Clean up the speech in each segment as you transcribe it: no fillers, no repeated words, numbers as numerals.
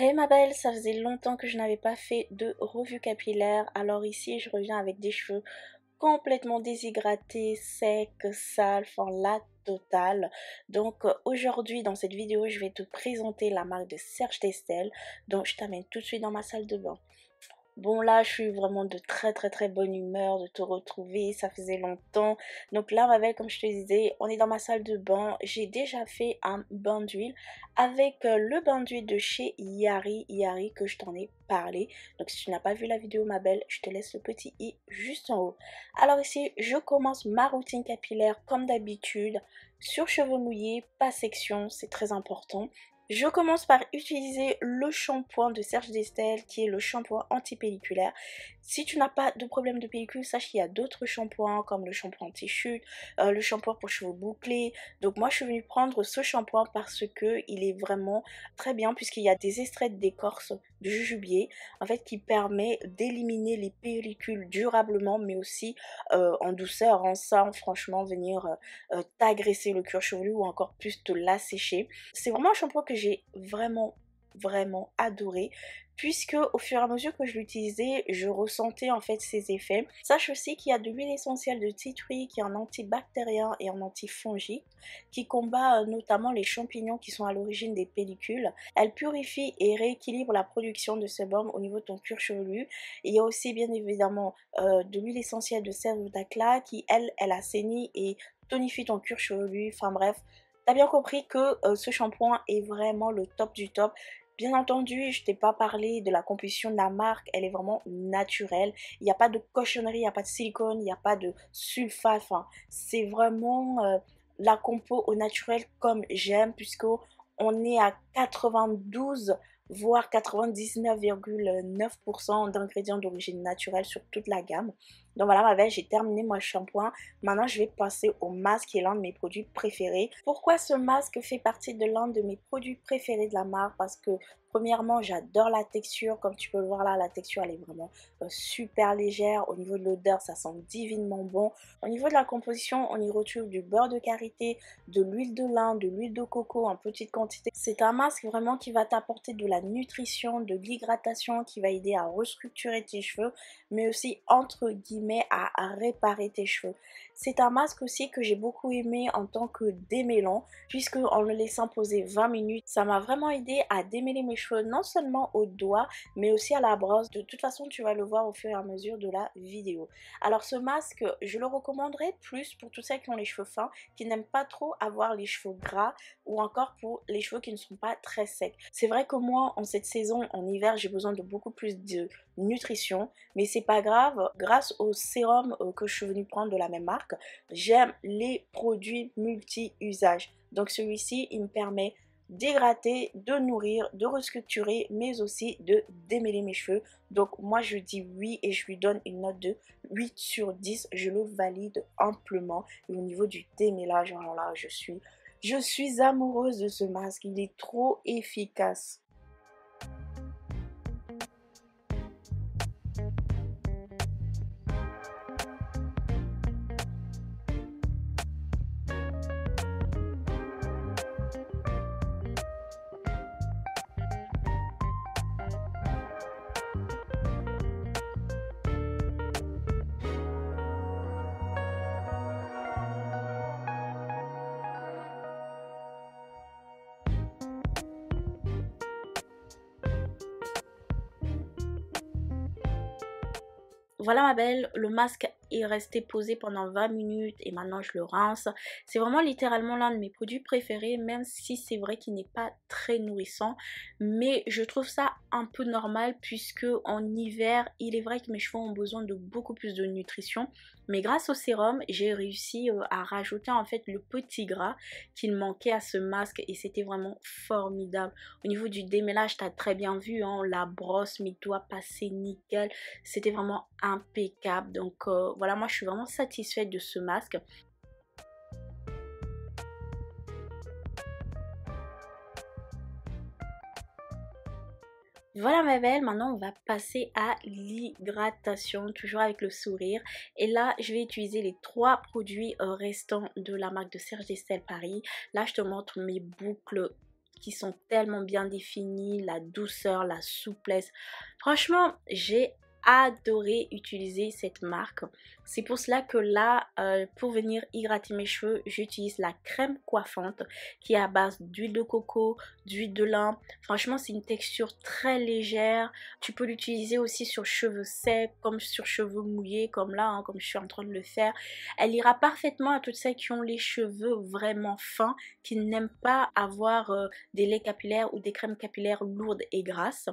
Hey ma belle, ça faisait longtemps que je n'avais pas fait de revue capillaire, alors ici je reviens avec des cheveux complètement déshydratés, secs, sales, enfin la totale. Donc aujourd'hui dans cette vidéo je vais te présenter la marque de Serge Destel, donc je t'amène tout de suite dans ma salle de bain. Bon là, je suis vraiment de très bonne humeur de te retrouver, ça faisait longtemps. Donc là, ma belle, comme je te disais, on est dans ma salle de bain. J'ai déjà fait un bain d'huile avec le bain d'huile de chez Yari que je t'en ai parlé. Donc si tu n'as pas vu la vidéo, ma belle, je te laisse le petit i juste en haut. Alors ici, je commence ma routine capillaire comme d'habitude, sur cheveux mouillés, pas section, c'est très important. Je commence par utiliser le shampoing de Serge Destel qui est le shampoing anti-pelliculaire. Si tu n'as pas de problème de pellicule, sache qu'il y a d'autres shampoings comme le shampoing anti-chute, le shampoing pour cheveux bouclés. Donc moi je suis venue prendre ce shampoing parce que il est vraiment très bien puisqu'il y a des extraits d'écorce de jujubier en fait qui permet d'éliminer les pellicules durablement mais aussi en douceur, en sans franchement venir t'agresser le cuir chevelu ou encore plus te l'assécher. C'est vraiment un shampoing que j'ai vraiment adoré puisque au fur et à mesure que je l'utilisais je ressentais en fait ses effets. Sache aussi qu'il y a de l'huile essentielle de tea tree qui est un antibactérien et un antifongique qui combat notamment les champignons qui sont à l'origine des pellicules. Elle purifie et rééquilibre la production de sébum au niveau de ton cuir chevelu. Il y a aussi bien évidemment de l'huile essentielle de sève d'Akla qui elle assainit et tonifie ton cuir chevelu. Enfin bref, t'as bien compris que ce shampoing est vraiment le top du top. Bien entendu, je t'ai pas parlé de la composition de la marque, elle est vraiment naturelle. Il n'y a pas de cochonnerie, il n'y a pas de silicone, il n'y a pas de sulfate. Enfin, c'est vraiment la compo au naturel comme j'aime puisque on est à 92 voire 99,9% d'ingrédients d'origine naturelle sur toute la gamme. Donc voilà ma belle, j'ai terminé mon shampoing. Maintenant je vais passer au masque qui est l'un de mes produits préférés. Pourquoi ce masque fait partie de l'un de mes produits préférés de la marque? Parce que premièrement j'adore la texture, comme tu peux le voir là, la texture elle est vraiment super légère. Au niveau de l'odeur ça sent divinement bon. Au niveau de la composition on y retrouve du beurre de karité, de l'huile de lin, de l'huile de coco en petite quantité. C'est un masque vraiment qui va t'apporter de la nutrition, de l'hydratation, qui va aider à restructurer tes cheveux mais aussi entre guillemets à réparer tes cheveux. C'est un masque aussi que j'ai beaucoup aimé en tant que démêlant puisque en le laissant poser 20 minutes ça m'a vraiment aidé à démêler mes cheveux non seulement au doigt mais aussi à la brosse. De toute façon tu vas le voir au fur et à mesure de la vidéo. Alors ce masque je le recommanderais plus pour tous ceux qui ont les cheveux fins, qui n'aiment pas trop avoir les cheveux gras ou encore pour les cheveux qui ne sont pas très secs. C'est vrai que moi en cette saison, en hiver, j'ai besoin de beaucoup plus de nutrition mais c'est pas grave, grâce au sérum que je suis venue prendre de la même marque, j'aime les produits multi-usages. Donc celui-ci il me permet d'hydrater, de nourrir, de restructurer mais aussi de démêler mes cheveux. Donc moi je dis oui et je lui donne une note de 8 sur 10, je le valide amplement. Et au niveau du démêlage, alors là je suis amoureuse de ce masque, il est trop efficace. Voilà ma belle, le masque est resté posé pendant 20 minutes et maintenant je le rince. C'est vraiment littéralement l'un de mes produits préférés, même si c'est vrai qu'il n'est pas très nourrissant. Mais je trouve ça un peu normal puisque en hiver, il est vrai que mes cheveux ont besoin de beaucoup plus de nutrition. Mais grâce au sérum, j'ai réussi à rajouter en fait le petit gras qu'il manquait à ce masque et c'était vraiment formidable. Au niveau du démêlage, tu as très bien vu, hein, la brosse, mes doigts passés nickel. C'était vraiment impeccable. Donc voilà, moi je suis vraiment satisfaite de ce masque. Voilà ma belle, maintenant on va passer à l'hydratation, toujours avec le sourire. Et là, je vais utiliser les 3 produits restants de la marque de Serge Destel Paris. Là, je te montre mes boucles qui sont tellement bien définis, la douceur, la souplesse. Franchement, j'ai adoré utiliser cette marque. C'est pour cela que là, pour venir hydrater mes cheveux, j'utilise la crème coiffante qui est à base d'huile de coco, d'huile de lin. Franchement, c'est une texture très légère. Tu peux l'utiliser aussi sur cheveux secs, comme sur cheveux mouillés, comme là, hein, comme je suis en train de le faire. Elle ira parfaitement à toutes celles qui ont les cheveux vraiment fins, qui n'aiment pas avoir des laits capillaires ou des crèmes capillaires lourdes et grasses.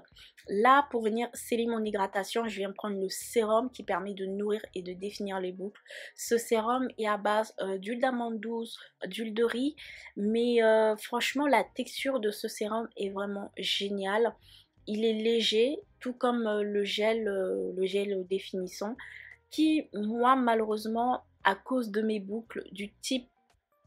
Là, pour venir sceller mon hydratation, je viens prendre le sérum qui permet de nourrir et de définir les boucles. Ce sérum est à base d'huile d'amande douce, d'huile de riz, mais franchement la texture de ce sérum est vraiment géniale. Il est léger, tout comme le gel définissant, qui moi malheureusement à cause de mes boucles, du type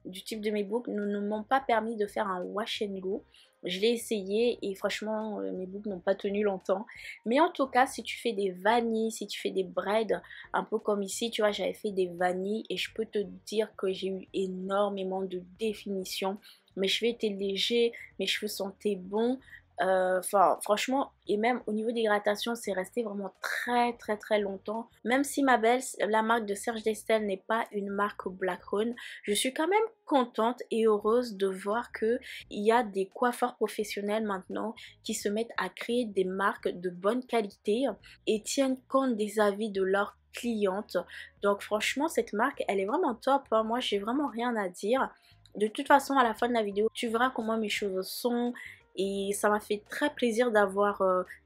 de mes boucles, ne m'ont pas permis de faire un wash and go. Je l'ai essayé et franchement mes boucles n'ont pas tenu longtemps. Mais en tout cas, si tu fais des vanilles, si tu fais des braids, un peu comme ici, tu vois, j'avais fait des vanilles et je peux te dire que j'ai eu énormément de définition. Mes cheveux étaient légers, mes cheveux sentaient bon. Enfin franchement, et même au niveau d'hydratation, c'est resté vraiment très longtemps. Même si ma belle, la marque de Serge Destel n'est pas une marque Black Rhône, je suis quand même contente et heureuse de voir que il y a des coiffeurs professionnels maintenant qui se mettent à créer des marques de bonne qualité et tiennent compte des avis de leurs clientes. Donc franchement, cette marque, elle est vraiment top, hein. Moi, j'ai vraiment rien à dire. De toute façon, à la fin de la vidéo, tu verras comment mes cheveux sont. Et ça m'a fait très plaisir d'avoir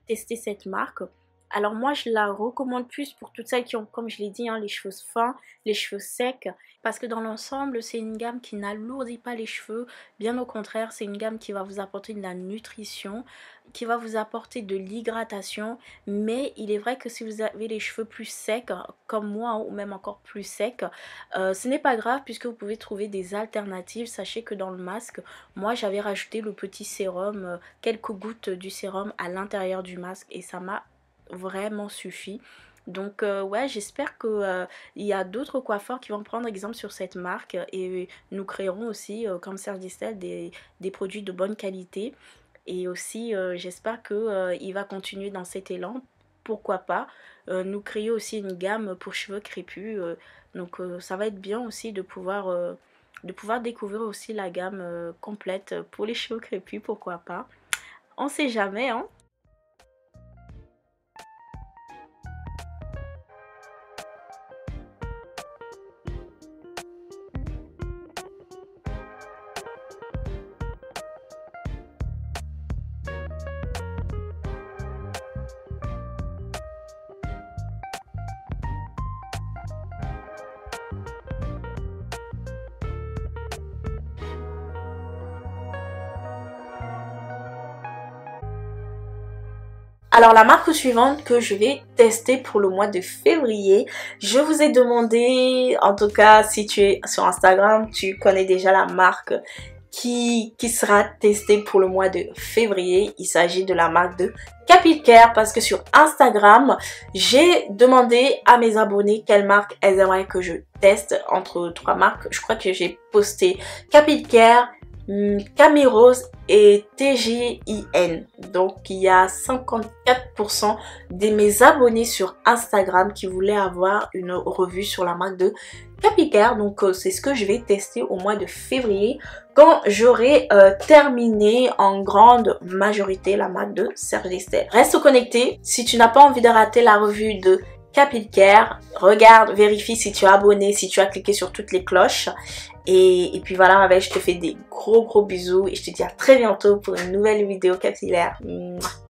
testé cette marque. Alors moi je la recommande plus pour toutes celles qui ont, comme je l'ai dit, hein, les cheveux fins, les cheveux secs. Parce que dans l'ensemble c'est une gamme qui n'alourdit pas les cheveux. Bien au contraire, c'est une gamme qui va vous apporter de la nutrition, qui va vous apporter de l'hydratation. Mais il est vrai que si vous avez les cheveux plus secs, comme moi, hein, ou même encore plus secs, ce n'est pas grave puisque vous pouvez trouver des alternatives. Sachez que dans le masque, moi j'avais rajouté le petit sérum, quelques gouttes du sérum à l'intérieur du masque et ça m'a vraiment suffi. Donc ouais, j'espère que il y a d'autres coiffeurs qui vont prendre exemple sur cette marque et nous créerons aussi comme Serge Destel des produits de bonne qualité. Et aussi j'espère que il va continuer dans cet élan. Pourquoi pas nous créer aussi une gamme pour cheveux crépus. Donc ça va être bien aussi de pouvoir découvrir aussi la gamme complète pour les cheveux crépus, pourquoi pas. On sait jamais, hein. Alors la marque suivante que je vais tester pour le mois de février, je vous ai demandé, en tout cas si tu es sur Instagram, tu connais déjà la marque qui sera testée pour le mois de février. Il s'agit de la marque de Capilcare parce que sur Instagram, j'ai demandé à mes abonnés quelle marque elles aimeraient que je teste entre trois marques. Je crois que j'ai posté Capilcare, Camirose et TGIN. Donc il y a 54% de mes abonnés sur Instagram qui voulaient avoir une revue sur la marque de Capilcare. Donc c'est ce que je vais tester au mois de février quand j'aurai terminé en grande majorité la marque de Serge Destel. Reste connecté si tu n'as pas envie de rater la revue de Capilcare. Regarde, vérifie si tu es abonné, si tu as cliqué sur toutes les cloches. Et puis voilà ma belle, je te fais des gros bisous et je te dis à très bientôt pour une nouvelle vidéo capillaire.